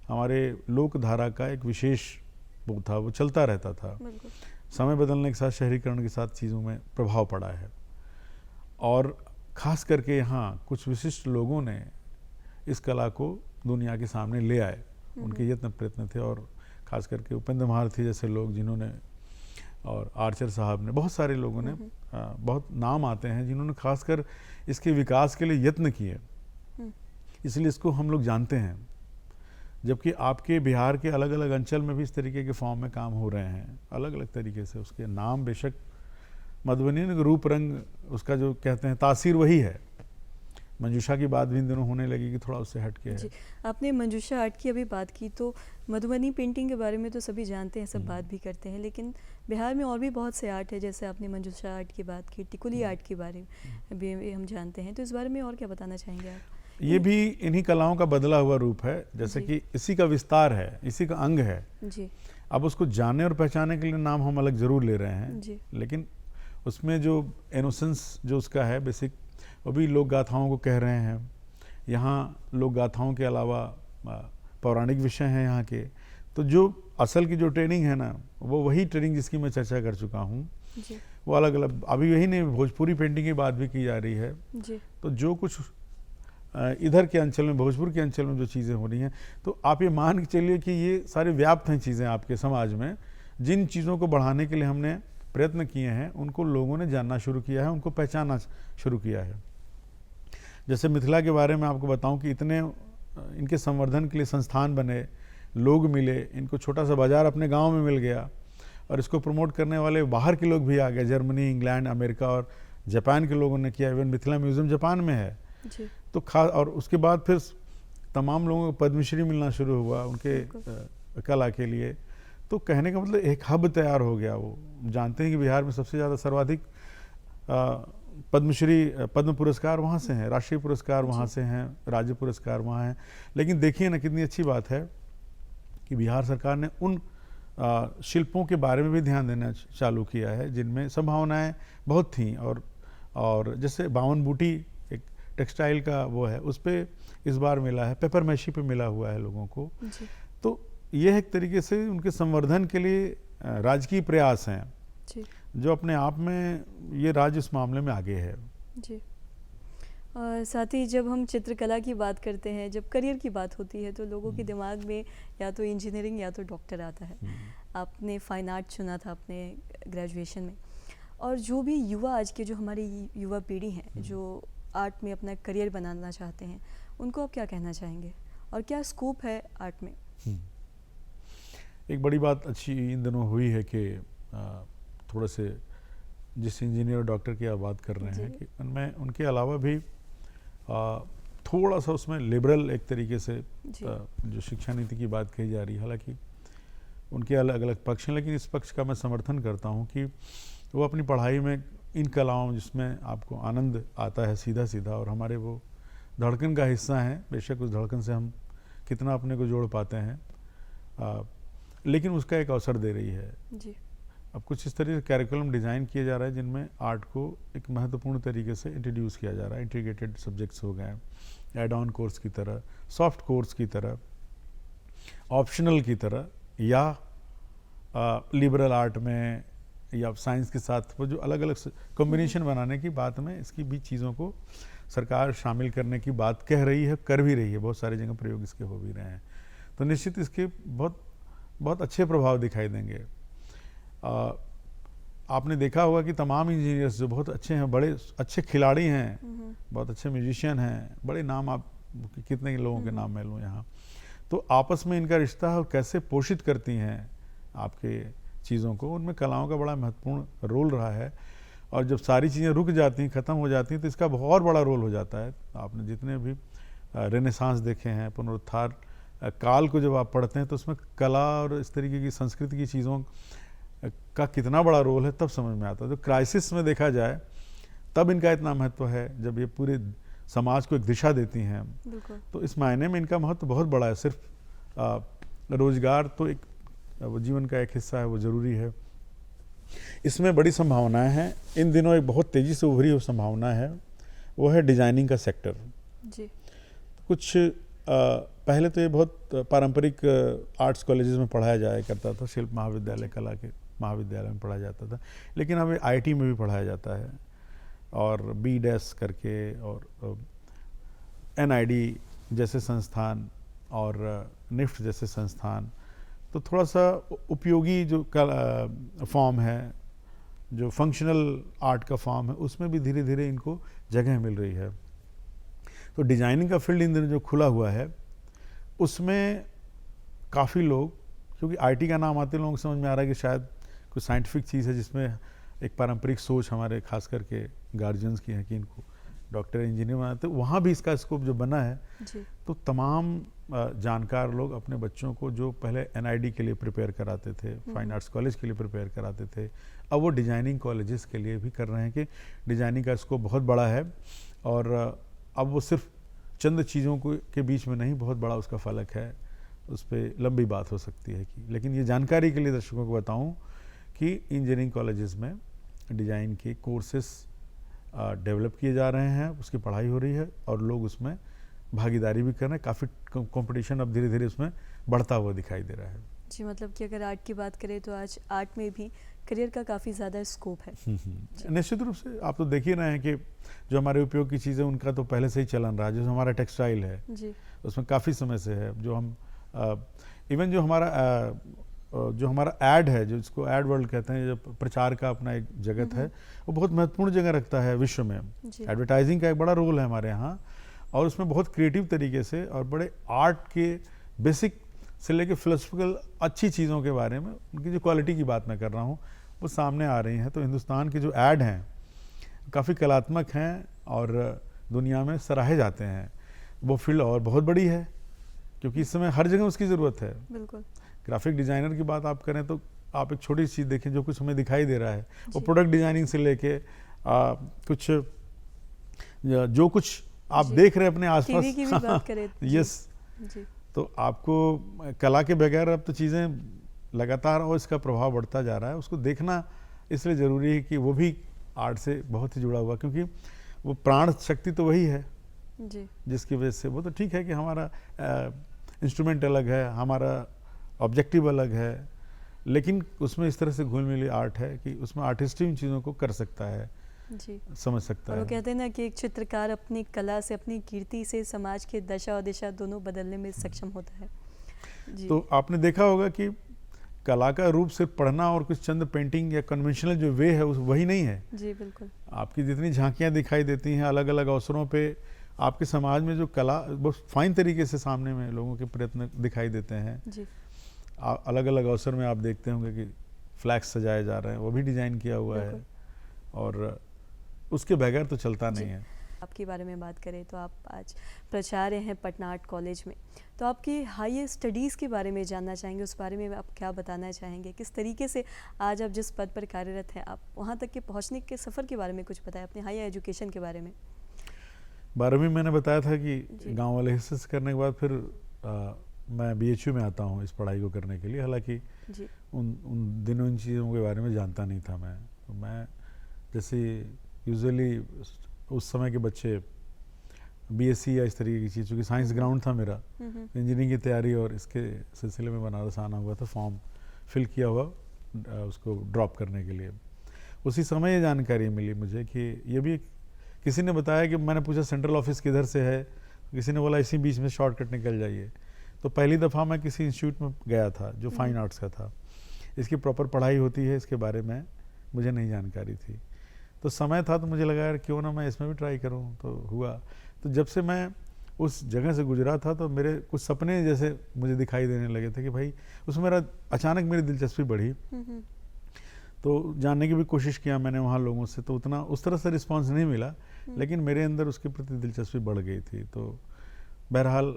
हमारे लोक धारा का एक विशेष वो था, वो चलता रहता था। समय बदलने के साथ, शहरीकरण के साथ चीज़ों में प्रभाव पड़ा है, और ख़ास करके यहाँ कुछ विशिष्ट लोगों ने इस कला को दुनिया के सामने ले आए। उनके यत्न प्रयत्न थे, और ख़ास करके उपेंद्र महारथी जैसे लोग जिन्होंने, और आर्चर साहब ने, बहुत सारे लोगों ने, बहुत नाम आते हैं जिन्होंने खासकर इसके विकास के लिए यत्न किए, इसलिए इसको हम लोग जानते हैं। जबकि आपके बिहार के अलग अलग अंचल में भी इस तरीके के फॉर्म में काम हो रहे हैं, अलग अलग तरीके से। उसके नाम बेशक मधुबनी ने रूप रंग, उसका जो कहते हैं तासीर वही है। मंजूषा की बात भी इन दिनों होने लगी कि थोड़ा उससे हट के है। जी, आपने मंजूषा आर्ट की अभी बात की, तो मधुबनी पेंटिंग के बारे में तो सभी जानते हैं, सब बात भी करते हैं, लेकिन बिहार में और भी बहुत से आर्ट है, जैसे आपने मंजूषा आर्ट की बात की, टिकुली आर्ट के बारे में भी हम जानते हैं, तो इस बारे में और क्या बताना चाहेंगे आप? ये भी इन्हीं कलाओं का बदला हुआ रूप है, जैसे कि इसी का विस्तार है, इसी का अंग है जी। अब उसको जानने और पहचानने के लिए नाम हम अलग ज़रूर ले रहे हैं जी। लेकिन उसमें जो इनोसेंस जो उसका है बेसिक, वो भी लोक गाथाओं को कह रहे हैं। यहाँ लोक गाथाओं के अलावा पौराणिक विषय हैं यहाँ के, तो जो असल की जो ट्रेनिंग है ना, वो वही ट्रेनिंग जिसकी मैं चर्चा कर चुका हूँ, वो अलग अलग, अभी यही नहीं, भोजपुरी पेंटिंग की बात भी की जा रही है जी। तो जो कुछ इधर के अंचल में, भोजपुर के अंचल में जो चीज़ें हो रही हैं, तो आप ये मान के चलिए कि ये सारे व्याप्त हैं चीज़ें आपके समाज में। जिन चीज़ों को बढ़ाने के लिए हमने प्रयत्न किए हैं, उनको लोगों ने जानना शुरू किया है, उनको पहचानना शुरू किया है। जैसे मिथिला के बारे में आपको बताऊं कि इतने इनके संवर्धन के लिए संस्थान बने, लोग मिले, इनको छोटा सा बाज़ार अपने गाँव में मिल गया, और इसको प्रमोट करने वाले बाहर के लोग भी आ गए, जर्मनी, इंग्लैंड, अमेरिका और जापान के लोगों ने किया। इवन मिथिला म्यूज़ियम जापान में है जी। तो खास, और उसके बाद फिर तमाम लोगों को पद्मश्री मिलना शुरू हुआ उनके कला के लिए। तो कहने का मतलब एक हब तैयार हो गया। वो जानते हैं कि बिहार में सबसे ज़्यादा सर्वाधिक पद्म पुरस्कार वहाँ से हैं, राष्ट्रीय पुरस्कार वहाँ से हैं, राज्य पुरस्कार वहाँ हैं। लेकिन देखिए ना, कितनी अच्छी बात है कि बिहार सरकार ने उन शिल्पों के बारे में भी ध्यान देना चालू किया है जिनमें संभावनाएं बहुत थीं। और जैसे बावन बूटी एक टेक्सटाइल का वो है, उस पर इस बार मिला है, पेपर मैशी पे मिला हुआ है लोगों को। तो यह एक तरीके से उनके संवर्धन के लिए राजकीय प्रयास हैं जी। जो अपने आप में ये राज्य इस मामले में आगे है जी। और साथ ही जब हम चित्रकला की बात करते हैं, जब करियर की बात होती है, तो लोगों के दिमाग में या तो इंजीनियरिंग या तो डॉक्टर आता है। आपने फाइन आर्ट चुना था अपने ग्रेजुएशन में, और जो भी युवा, आज के जो हमारी युवा पीढ़ी है, जो आर्ट में अपना करियर बनाना चाहते हैं, उनको आप क्या कहना चाहेंगे और क्या स्कोप है आर्ट में? एक बड़ी बात अच्छी इन दिनों हुई है कि थोड़े से जिस इंजीनियर और डॉक्टर की आप बात कर रहे हैं कि उनमें उनके अलावा भी थोड़ा सा उसमें लिबरल एक तरीके से जो शिक्षा नीति की बात कही जा रही है, हालांकि उनके अलग अलग पक्ष हैं, लेकिन इस पक्ष का मैं समर्थन करता हूं कि वो अपनी पढ़ाई में इन कलाओं जिसमें आपको आनंद आता है सीधा सीधा और हमारे वो धड़कन का हिस्सा है, बेशक उस धड़कन से हम कितना अपने को जोड़ पाते हैं, लेकिन उसका एक अवसर दे रही है जी। अब कुछ इस तरह से कैरिकुलम डिज़ाइन किया जा रहा है जिनमें आर्ट को एक महत्वपूर्ण तरीके से इंट्रोड्यूस किया जा रहा है। इंटीग्रेटेड सब्जेक्ट्स हो गए, एड ऑन कोर्स की तरह, सॉफ्ट कोर्स की तरह, ऑप्शनल की तरह, या लिबरल आर्ट में या साइंस के साथ वो जो अलग अलग कॉम्बिनेशन बनाने की बात में इसकी भी चीज़ों को सरकार शामिल करने की बात कह रही है, कर भी रही है, बहुत सारी जगह प्रयोग इसके हो भी रहे हैं। तो निश्चित इसके बहुत अच्छे प्रभाव दिखाई देंगे। आपने देखा होगा कि तमाम इंजीनियर्स जो बहुत अच्छे हैं, बड़े अच्छे खिलाड़ी हैं, बहुत अच्छे म्यूजिशियन हैं, बड़े नाम, आप कितने लोगों के नाम मैं लूँ यहाँ, तो आपस में इनका रिश्ता है और कैसे पोषित करती हैं आपके चीज़ों को, उनमें कलाओं का बड़ा महत्वपूर्ण रोल रहा है। और जब सारी चीज़ें रुक जाती हैं, ख़त्म हो जाती हैं, तो इसका बहुत बड़ा रोल हो जाता है। आपने जितने भी रेनेसांस देखे हैं, पुनरुत्थान काल को जब आप पढ़ते हैं तो उसमें कला और इस तरीके की संस्कृति की चीज़ों का कितना बड़ा रोल है तब समझ में आता है। तो क्राइसिस में देखा जाए तब इनका इतना महत्व है, जब ये पूरे समाज को एक दिशा देती हैं, तो इस मायने में इनका महत्व बहुत बड़ा है। सिर्फ रोजगार तो एक वो जीवन का एक हिस्सा है, वो ज़रूरी है। इसमें बड़ी संभावनाएं हैं। इन दिनों एक बहुत तेज़ी से उभरी हुई संभावना है, वो है डिजाइनिंग का सेक्टर जी। कुछ पहले तो ये बहुत पारंपरिक आर्ट्स कॉलेजेस में पढ़ाया जाया करता था, शिल्प महाविद्यालय, कला के महाविद्यालय में पढ़ाया जाता था, लेकिन अब आईटी में भी पढ़ाया जाता है, और BDES करके, और NID जैसे संस्थान और NIFT जैसे संस्थान, तो थोड़ा सा उपयोगी जो फॉर्म है, जो फंक्शनल आर्ट का फॉर्म है, उसमें भी धीरे धीरे इनको जगह मिल रही है। तो डिजाइनिंग का फील्ड इन दिनों जो खुला हुआ है उसमें काफ़ी लोग, क्योंकि आईटी का नाम आते लोगों को समझ में आ रहा है कि शायद कुछ साइंटिफिक चीज़ है जिसमें एक पारंपरिक सोच हमारे खास करके गार्जियंस की है कि इनको डॉक्टर इंजीनियर बनाते, वहाँ भी इसका स्कोप जो बना है जी। तो तमाम जानकार लोग अपने बच्चों को जो पहले NID के लिए प्रिपेयर कराते थे, फाइन आर्ट्स कॉलेज के लिए प्रिपेयर कराते थे, अब वो डिजाइनिंग कॉलेजेस के लिए भी कर रहे हैं कि डिजाइनिंग का स्कोप बहुत बड़ा है, और अब वो सिर्फ चंद चीज़ों को के बीच में नहीं, बहुत बड़ा उसका फलक है। उस पर लंबी बात हो सकती है कि, लेकिन ये जानकारी के लिए दर्शकों को बताऊं कि इंजीनियरिंग कॉलेजेस में डिज़ाइन के कोर्सेस डेवलप किए जा रहे हैं, उसकी पढ़ाई हो रही है और लोग उसमें भागीदारी भी कर रहे हैं। काफ़ी कंपटीशन अब धीरे धीरे उसमें बढ़ता हुआ दिखाई दे रहा है। जी, मतलब कि अगर आर्ट की बात करें तो आज आर्ट में भी करियर का काफ़ी ज़्यादा स्कोप है। निश्चित रूप से आप तो देख ही रहे हैं कि जो हमारे उपयोग की चीज़ें उनका तो पहले से ही चलन रहा है। जो हमारा टेक्सटाइल है जी, उसमें काफ़ी समय से है। जो हम इवन जो हमारा ऐड है, जो इसको ऐड वर्ल्ड कहते हैं, जो प्रचार का अपना एक जगत है, वो बहुत महत्वपूर्ण जगह रखता है विश्व में। एडवर्टाइजिंग का एक बड़ा रोल है हमारे यहाँ, और उसमें बहुत क्रिएटिव तरीके से और बड़े आर्ट के बेसिक से लेके फिलोसफिकल अच्छी चीज़ों के बारे में, उनकी जो क्वालिटी की बात मैं कर रहा हूँ वो सामने आ रही हैं। तो हिंदुस्तान के जो ऐड हैं काफ़ी कलात्मक हैं और दुनिया में सराहे जाते हैं। वो फील्ड और बहुत बड़ी है क्योंकि इस समय हर जगह उसकी ज़रूरत है। बिल्कुल। ग्राफिक डिज़ाइनर की बात आप करें तो आप एक छोटी सी चीज़ देखें, जो कुछ हमें दिखाई दे रहा है वो प्रोडक्ट डिज़ाइनिंग से लेके कुछ जो कुछ आप देख रहे हैं अपने आसपास, टीवी की भी बात करें। यस, तो आपको कला के बगैर अब तो चीज़ें लगातार और इसका प्रभाव बढ़ता जा रहा है। उसको देखना इसलिए ज़रूरी है कि वो भी आर्ट से बहुत ही जुड़ा हुआ, क्योंकि वो प्राण शक्ति तो वही है जी, जिसकी वजह से वो तो ठीक है कि हमारा इंस्ट्रूमेंट अलग है, हमारा ऑब्जेक्टिव अलग है, लेकिन उसमें इस तरह से घुल मिली आर्ट है कि उसमें आर्टिस्ट इन चीज़ों को कर सकता है जी, समझ सकता और है। वो कहते हैं ना कि एक चित्रकार अपनी कला से, अपनी कीर्ति से समाज के दशा और दिशा दोनों बदलने में सक्षम होता है। जी, तो आपने देखा होगा कि कला का रूप सिर्फ पढ़ना और कुछ चंद पेंटिंग या कन्वेंशनल जो वे है उस वही नहीं है। जी बिल्कुल। आपकी जितनी झांकियाँ दिखाई देती हैं अलग अलग अवसरों पे, आपके समाज में जो कला बहुत फाइन तरीके से सामने में लोगों के प्रयत्न दिखाई देते हैं। जी अलग अलग अवसर में आप देखते होंगे कि फ्लैग्स सजाए जा रहे हैं, वो भी डिजाइन किया हुआ है, और उसके बगैर तो चलता नहीं है। आपके बारे में बात करें तो आप आज प्राचार्य हैं पटना आर्ट कॉलेज में, तो आपकी हायर स्टडीज़ के बारे में जानना चाहेंगे, उस बारे में आप क्या बताना चाहेंगे, किस तरीके से आज आप जिस पद पर कार्यरत हैं आप वहाँ तक के पहुँचने के सफ़र के बारे में कुछ बताएं, अपने हायर एजुकेशन के बारे में। 12वीं मैंने बताया था कि गांव वाले हिस्से से करने के बाद फिर मैं BHU में आता हूँ इस पढ़ाई को करने के लिए। हालांकि उन दिनों इन चीज़ों के बारे में जानता नहीं था मैं। तो मैं जैसे यूजुअली उस समय के बच्चे BSc या इस तरीके की चीज़, चूँकि साइंस ग्राउंड था मेरा, इंजीनियरिंग की तैयारी और इसके सिलसिले में बनारस आना हुआ था, फॉर्म फिल किया हुआ उसको ड्रॉप करने के लिए। उसी समय ये जानकारी मिली मुझे कि ये भी किसी ने बताया कि मैंने पूछा सेंट्रल ऑफिस किधर से है, किसी ने बोला इसी बीच में शॉर्टकट निकल जाइए। तो पहली दफ़ा मैं किसी इंस्टीट्यूट में गया था जो फाइन आर्ट्स का था। इसकी प्रॉपर पढ़ाई होती है इसके बारे में मुझे नहीं जानकारी थी। तो समय था तो मुझे लगा यार क्यों ना मैं इसमें भी ट्राई करूं, तो हुआ। तो जब से मैं उस जगह से गुजरा था तो मेरे कुछ सपने जैसे मुझे दिखाई देने लगे थे कि भाई उसमें मेरा अचानक मेरी दिलचस्पी बढ़ी। तो जानने की भी कोशिश किया मैंने वहाँ लोगों से, तो उतना उस तरह से रिस्पांस नहीं मिला, लेकिन मेरे अंदर उसके प्रति दिलचस्पी बढ़ गई थी। तो बहरहाल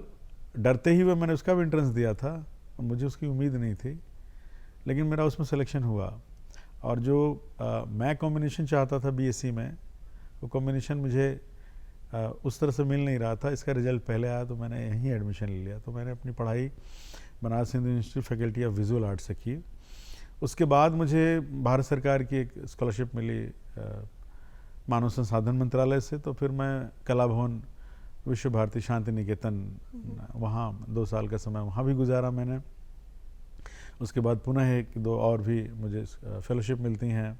डरते ही हुए मैंने उसका भी एंट्रेंस दिया था, मुझे उसकी उम्मीद नहीं थी, लेकिन मेरा उसमें सिलेक्शन हुआ। और जो मैं कॉम्बिनेशन चाहता था BSc में, वो कॉम्बिनेशन मुझे उस तरह से मिल नहीं रहा था। इसका रिजल्ट पहले आया तो मैंने यहीं एडमिशन ले लिया। तो मैंने अपनी पढ़ाई Banaras Hindu institute faculty of visual art से की। उसके बाद मुझे भारत सरकार की एक स्कॉलरशिप मिली मानव संसाधन मंत्रालय से। तो फिर मैं कला भवन विश्व भारती शांति निकेतन, वहाँ 2 साल का समय वहाँ भी गुजारा मैंने। उसके बाद पुनः 1-2 और भी मुझे फेलोशिप मिलती हैं।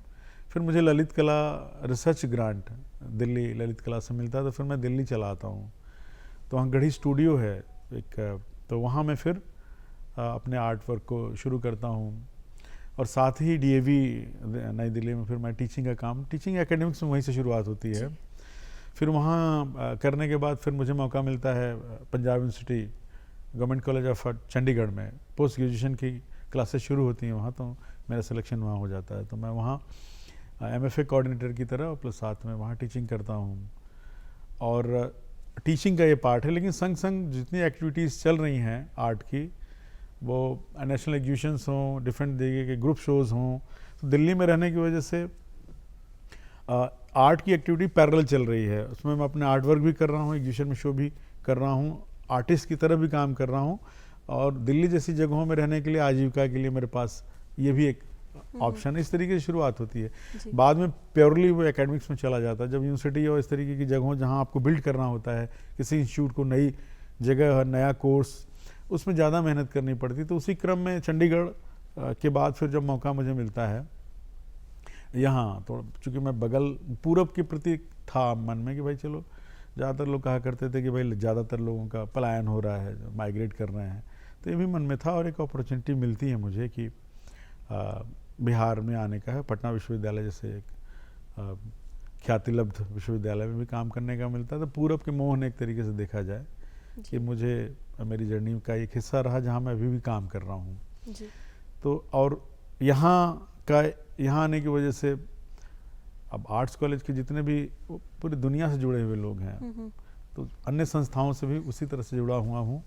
फिर मुझे ललित कला रिसर्च ग्रांट दिल्ली ललित कला से मिलता है, तो फिर मैं दिल्ली चला आता हूँ। तो वहाँ गढ़ी स्टूडियो है एक, तो वहाँ मैं फिर अपने आर्ट वर्क को शुरू करता हूँ। और साथ ही DAV नई दिल्ली में फिर मैं टीचिंग का काम, टीचिंग एकेडमिक्स में वहीं से शुरुआत होती है। फिर वहाँ करने के बाद फिर मुझे मौका मिलता है Punjab university government college of Chandigarh में, पोस्ट ग्रेजुएशन की क्लासेस शुरू होती हैं वहाँ, तो मेरा सिलेक्शन वहाँ हो जाता है। तो मैं वहाँ MFA कोऑर्डिनेटर की तरह प्लस साथ में वहाँ टीचिंग करता हूँ। और टीचिंग का ये पार्ट है, लेकिन संग संग जितनी एक्टिविटीज़ चल रही हैं आर्ट की, वो नेशनल एग्जीबिशंस हों, डिफरेंट तरीके के ग्रुप शोज़ हों, तो दिल्ली में रहने की वजह से आर्ट की एक्टिविटी पैरेलल चल रही है। उसमें मैं अपने आर्ट वर्क भी कर रहा हूँ, एग्जीबिशन में शो भी कर रहा हूँ, आर्टिस्ट की तरह भी काम कर रहा हूँ। और दिल्ली जैसी जगहों में रहने के लिए आजीविका के लिए मेरे पास ये भी एक ऑप्शन है। इस तरीके से शुरुआत होती है। बाद में प्योरली वो एकेडमिक्स में चला जाता है। जब यूनिवर्सिटी और इस तरीके की जगहों जहाँ आपको बिल्ड करना होता है, किसी इंस्टीट्यूट को नई जगह, नया कोर्स, उसमें ज़्यादा मेहनत करनी पड़ती। तो उसी क्रम में चंडीगढ़ के बाद फिर जब मौका मुझे मिलता है यहाँ, तो चूँकि मैं बगल पूरब के प्रति था मन में कि भाई चलो, ज़्यादातर लोग कहा करते थे कि भाई ज़्यादातर लोगों का पलायन हो रहा है, माइग्रेट कर रहे हैं, तो ये भी मन में था। और एक अपॉर्चुनिटी मिलती है मुझे कि बिहार में आने का है, पटना विश्वविद्यालय जैसे एक ख्यातिलब्ध विश्वविद्यालय में भी काम करने का मिलता है। तो पूरब के मोह ने एक तरीके से देखा जाए कि मुझे मेरी जर्नी का एक हिस्सा रहा जहाँ मैं अभी भी काम कर रहा हूँ। तो और यहाँ आने की वजह से अब आर्ट्स कॉलेज के जितने भी पूरी दुनिया से जुड़े हुए लोग हैं, तो अन्य संस्थाओं से भी उसी तरह से जुड़ा हुआ हूँ,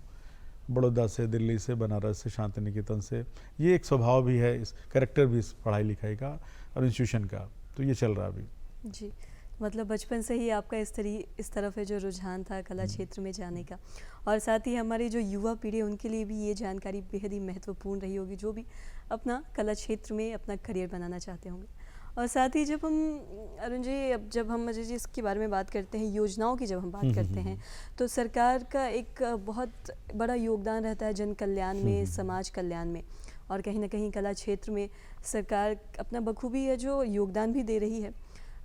बड़ौदा से, दिल्ली से, बनारस से, शांति निकेतन से। ये एक स्वभाव भी है, इस कैरेक्टर भी इस पढ़ाई लिखाई का और इंस्टीट्यूशन का, तो ये चल रहा अभी। जी, मतलब बचपन से ही आपका इस तरफ है जो रुझान था कला क्षेत्र में जाने का। और साथ ही हमारी जो युवा पीढ़ी है उनके लिए भी ये जानकारी बेहद ही महत्वपूर्ण रही होगी, जो भी अपना कला क्षेत्र में अपना करियर बनाना चाहते होंगे। और साथ ही जब हम अरुण जी, अब जब हम अजय जी इसके बारे में बात करते हैं, योजनाओं की जब हम बात करते हैं, तो सरकार का एक बहुत बड़ा योगदान रहता है जन कल्याण में, समाज कल्याण में। और कहीं ना कहीं कला क्षेत्र में सरकार अपना बखूबी है जो योगदान भी दे रही है।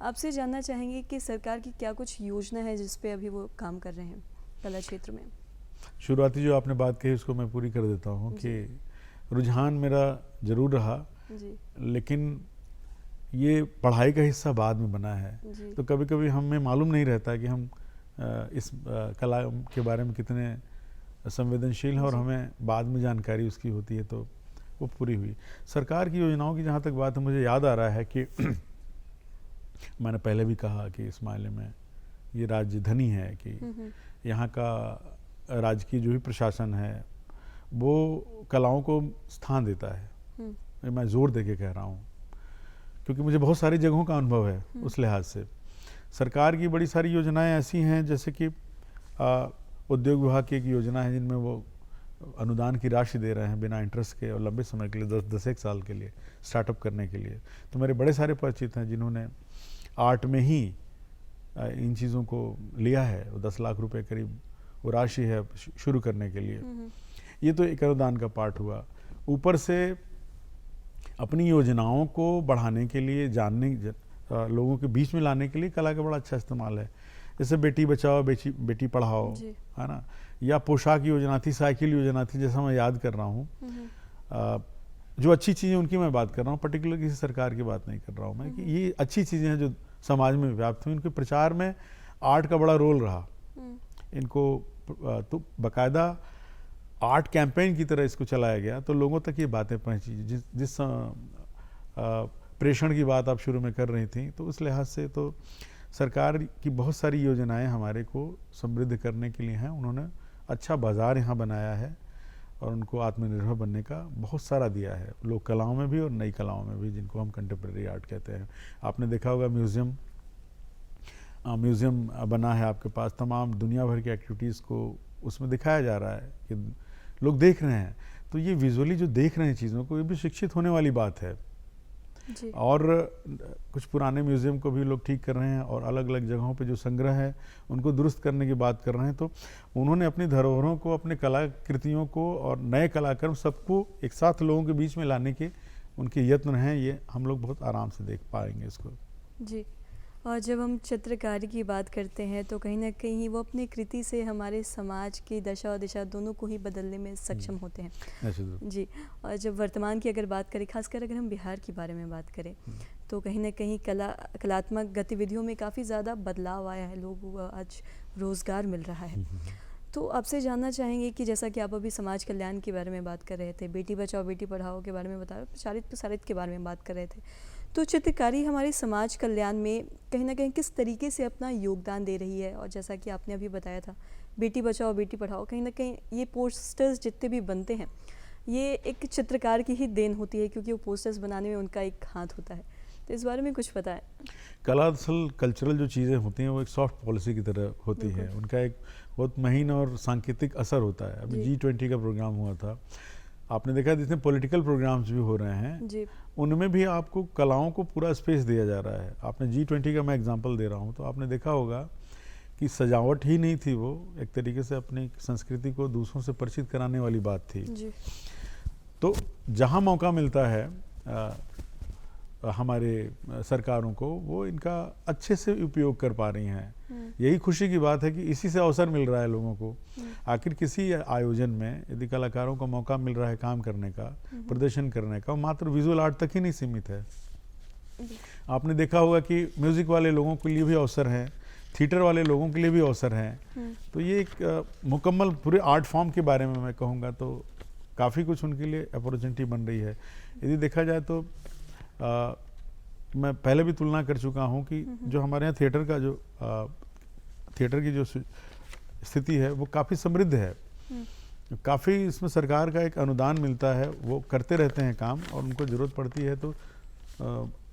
आपसे जानना चाहेंगे कि सरकार की क्या कुछ योजना है जिस पे अभी वो काम कर रहे हैं कला क्षेत्र में। शुरुआती जो आपने बात कही उसको मैं पूरी कर देता हूँ कि रुझान मेरा ज़रूर रहा, जी लेकिन ये पढ़ाई का हिस्सा बाद में बना है। जी तो कभी कभी हमें मालूम नहीं रहता कि हम इस कला के बारे में कितने संवेदनशील हैं, और जी। हमें बाद में जानकारी उसकी होती है तो वो पूरी हुई। सरकार की योजनाओं की जहाँ तक बात है, मुझे याद आ रहा है कि मैंने पहले भी कहा कि इस मामले में ये राज्य धनी है कि यहाँ का राजकीय जो भी प्रशासन है वो कलाओं को स्थान देता है। ये मैं जोर दे के कह रहा हूँ, क्योंकि मुझे बहुत सारी जगहों का अनुभव है उस लिहाज से। सरकार की बड़ी सारी योजनाएं ऐसी हैं, जैसे कि उद्योग विभाग की एक योजना है जिनमें वो अनुदान की राशि दे रहे हैं बिना इंटरेस्ट के और लंबे समय के लिए, 10 साल के लिए स्टार्टअप करने के लिए। तो मेरे बड़े सारे परिचित हैं जिन्होंने आर्ट में ही इन चीज़ों को लिया है। 10 लाख रुपए करीब वो राशि है शुरू करने के लिए। ये तो एक अनुदान का पार्ट हुआ। ऊपर से अपनी योजनाओं को बढ़ाने के लिए, लोगों के बीच में लाने के लिए कला का बड़ा अच्छा इस्तेमाल है। जैसे बेटी बचाओ बेटी पढ़ाओ, है ना, या पोशाक योजना थी, साइकिल योजना थी, जैसा मैं याद कर रहा हूँ। जो अच्छी चीज़ें उनकी मैं बात कर रहा हूँ, पर्टिकुलर किसी सरकार की बात नहीं कर रहा हूँ मैं, कि ये अच्छी चीज़ें हैं जो समाज में व्याप्त हुई। उनके प्रचार में आर्ट का बड़ा रोल रहा। इनको तो बाकायदा आर्ट कैंपेन की तरह इसको चलाया गया, तो लोगों तक ये बातें पहुंची। जिस प्रेषण की बात आप शुरू में कर रही थी, तो उस लिहाज से तो सरकार की बहुत सारी योजनाएं हमारे को समृद्ध करने के लिए हैं। उन्होंने अच्छा बाज़ार यहाँ बनाया है और उनको आत्मनिर्भर बनने का बहुत सारा दिया है, लोक कलाओं में भी और नई कलाओं में भी, जिनको हम कंटेम्प्रेरी आर्ट कहते हैं। आपने देखा होगा म्यूज़ियम बना है आपके पास, तमाम दुनिया भर की एक्टिविटीज़ को उसमें दिखाया जा रहा है कि लोग देख रहे हैं। तो ये विजुअली जो देख रहे हैं चीज़ों को, ये भी शिक्षित होने वाली बात है। जी। और कुछ पुराने म्यूज़ियम को भी लोग ठीक कर रहे हैं, और अलग अलग जगहों पे जो संग्रह है उनको दुरुस्त करने की बात कर रहे हैं। तो उन्होंने अपनी धरोहरों को, अपने कलाकृतियों को और नए कलाकार सबको एक साथ लोगों के बीच में लाने के उनके यत्न हैं। ये हम लोग बहुत आराम से देख पाएंगे इसको। जी। और जब हम चित्रकारी की बात करते हैं तो कहीं ना कहीं वो अपनी कृति से हमारे समाज की दशा और दिशा दोनों को ही बदलने में सक्षम होते हैं। ऐसे तो जी। और जब वर्तमान की अगर बात करें, खासकर अगर हम बिहार के बारे में बात करें, तो कहीं ना कहीं कलात्मक गतिविधियों में काफ़ी ज़्यादा बदलाव आया है। लोगों को आज रोज़गार मिल रहा है। तो आपसे जानना चाहेंगे कि जैसा कि आप अभी समाज कल्याण के बारे में बात कर रहे थे, बेटी बचाओ बेटी पढ़ाओ के बारे में बता रहे, प्रसारित के बारे में बात कर रहे थे, तो चित्रकारी हमारे समाज कल्याण में कहीं ना कहीं किस तरीके से अपना योगदान दे रही है? और जैसा कि आपने अभी बताया था, बेटी बचाओ बेटी पढ़ाओ, कहीं ना कहीं ये पोस्टर्स जितने भी बनते हैं, ये एक चित्रकार की ही देन होती है, क्योंकि वो पोस्टर्स बनाने में उनका एक हाथ होता है। तो इस बारे में कुछ बताएं। कल्चरल जो चीज़ें होती हैं वो एक सॉफ्ट पॉलिसी की तरह होती है। उनका एक बहुत महीन और सांकेतिक असर होता है। अभी G20 का प्रोग्राम हुआ था, आपने देखा जितने पॉलिटिकल प्रोग्राम्स भी हो रहे हैं जी। उनमें भी आपको कलाओं को पूरा स्पेस दिया जा रहा है। आपने G20 का मैं एग्जांपल दे रहा हूँ, तो आपने देखा होगा कि सजावट ही नहीं थी, वो एक तरीके से अपनी संस्कृति को दूसरों से परिचित कराने वाली बात थी। जी। तो जहाँ मौका मिलता है हमारे सरकारों को, वो इनका अच्छे से उपयोग कर पा रही हैं। यही खुशी की बात है कि इसी से अवसर मिल रहा है लोगों को। आखिर किसी आयोजन में यदि कलाकारों को मौका मिल रहा है काम करने का, प्रदर्शन करने का, मात्र विजुअल आर्ट तक ही नहीं सीमित है। आपने देखा होगा कि म्यूज़िक वाले लोगों के लिए भी अवसर है, थिएटर वाले लोगों के लिए भी अवसर हैं। तो ये एक मुकम्मल पूरे आर्ट फॉर्म के बारे में मैं कहूँगा तो काफ़ी कुछ उनके लिए अपॉर्चुनिटी बन रही है। यदि देखा जाए तो मैं पहले भी तुलना कर चुका हूँ कि जो हमारे यहाँ थिएटर की जो स्थिति है वो काफ़ी समृद्ध है। काफ़ी इसमें सरकार का एक अनुदान मिलता है, वो करते रहते हैं काम, और उनको ज़रूरत पड़ती है तो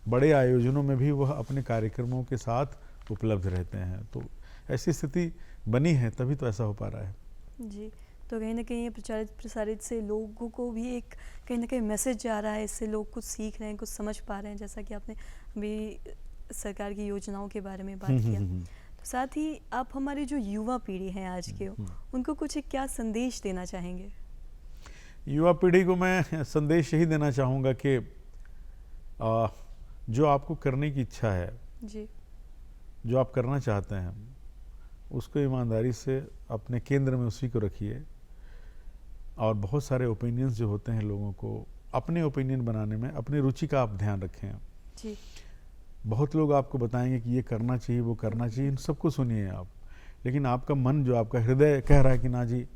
बड़े आयोजनों में भी वह अपने कार्यक्रमों के साथ उपलब्ध रहते हैं। तो ऐसी स्थिति बनी है, तभी तो ऐसा हो पा रहा है। जी। तो कहीं ना कहीं प्रचारित प्रसारित से लोगों को भी एक कहीं ना कहीं मैसेज जा रहा है, इससे लोग कुछ सीख रहे हैं, कुछ समझ पा रहे हैं, जैसा कि आपने अभी सरकार की योजनाओं के बारे में बात किया। तो साथ ही आप हमारी जो युवा पीढ़ी है आज के, उनको कुछ एक क्या संदेश देना चाहेंगे? युवा पीढ़ी को मैं संदेश यही देना चाहूँगा कि जो आपको करने की इच्छा है, जी, जो आप करना चाहते हैं, उसको ईमानदारी से अपने केंद्र में उसी को रखिए। और बहुत सारे ओपिनियंस जो होते हैं लोगों को, अपने ओपिनियन बनाने में अपनी रुचि का आप ध्यान रखें। जी। बहुत लोग आपको बताएंगे कि ये करना चाहिए, वो करना चाहिए, इन सबको सुनिए आप, लेकिन आपका मन, जो आपका हृदय कह रहा है कि ना जी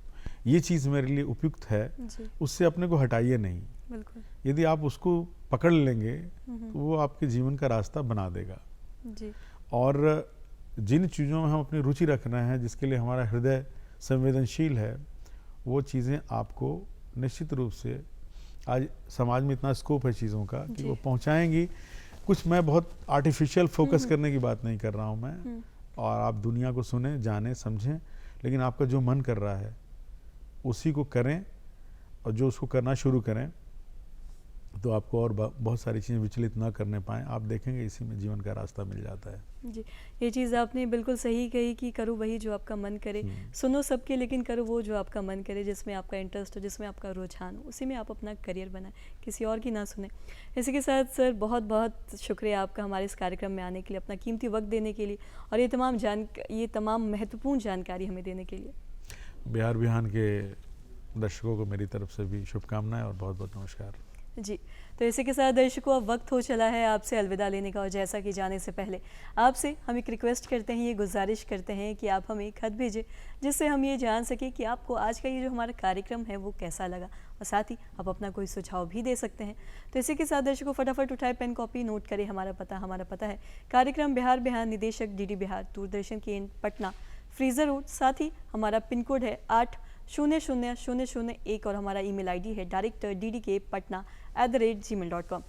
ये चीज़ मेरे लिए उपयुक्त है, जी। उससे अपने को हटाइए नहीं। बिल्कुल। यदि आप उसको पकड़ लेंगे तो वो आपके जीवन का रास्ता बना देगा। जी। और जिन चीज़ों में हम अपनी रुचि रख रहे हैं, जिसके लिए हमारा हृदय संवेदनशील है, वो चीज़ें आपको निश्चित रूप से, आज समाज में इतना स्कोप है चीज़ों का कि वो पहुंचाएंगी। कुछ मैं बहुत आर्टिफिशियल फोकस करने की बात नहीं कर रहा हूं मैं, और आप दुनिया को सुने, जाने, समझें, लेकिन आपका जो मन कर रहा है उसी को करें, और जो उसको करना शुरू करें तो आपको और बहुत सारी चीज़ें विचलित ना करने पाएँ, आप देखेंगे इसी में जीवन का रास्ता मिल जाता है। जी, ये चीज़ आपने बिल्कुल सही कही कि करो वही जो आपका मन करे, सुनो सबके लेकिन करो वो जो आपका मन करे, जिसमें आपका इंटरेस्ट हो, जिसमें आपका रुझान हो, उसी में आप अपना करियर बनाएं, किसी और की ना सुने। इसी के साथ सर बहुत बहुत शुक्रिया आपका हमारे इस कार्यक्रम में आने के लिए, अपना कीमती वक्त देने के लिए, और ये तमाम महत्वपूर्ण जानकारी हमें देने के लिए। बिहार बिहान के दर्शकों को मेरी तरफ से भी शुभकामनाएं और बहुत बहुत नमस्कार। जी, तो इसी के साथ दर्शकों अब वक्त हो चला है आपसे अलविदा लेने का, और जैसा कि जाने से पहले आपसे हम एक रिक्वेस्ट करते हैं, ये गुजारिश करते हैं कि आप हमें खत भेजें, जिससे हम ये जान सकें कि आपको आज का ये जो हमारा कार्यक्रम है वो कैसा लगा, और साथ ही आप अपना कोई सुझाव भी दे सकते हैं। तो इसी के साथ दर्शकों फटाफट उठाए पेन कॉपी, नोट करें हमारा पता है कार्यक्रम बिहार बिहार, निदेशक DD बिहार, दूरदर्शन केंद्र पटना, फ्रीजर रोड, साथ ही हमारा पिन कोड है 800001, और हमारा email ID है director ddkpatna@gmail.com।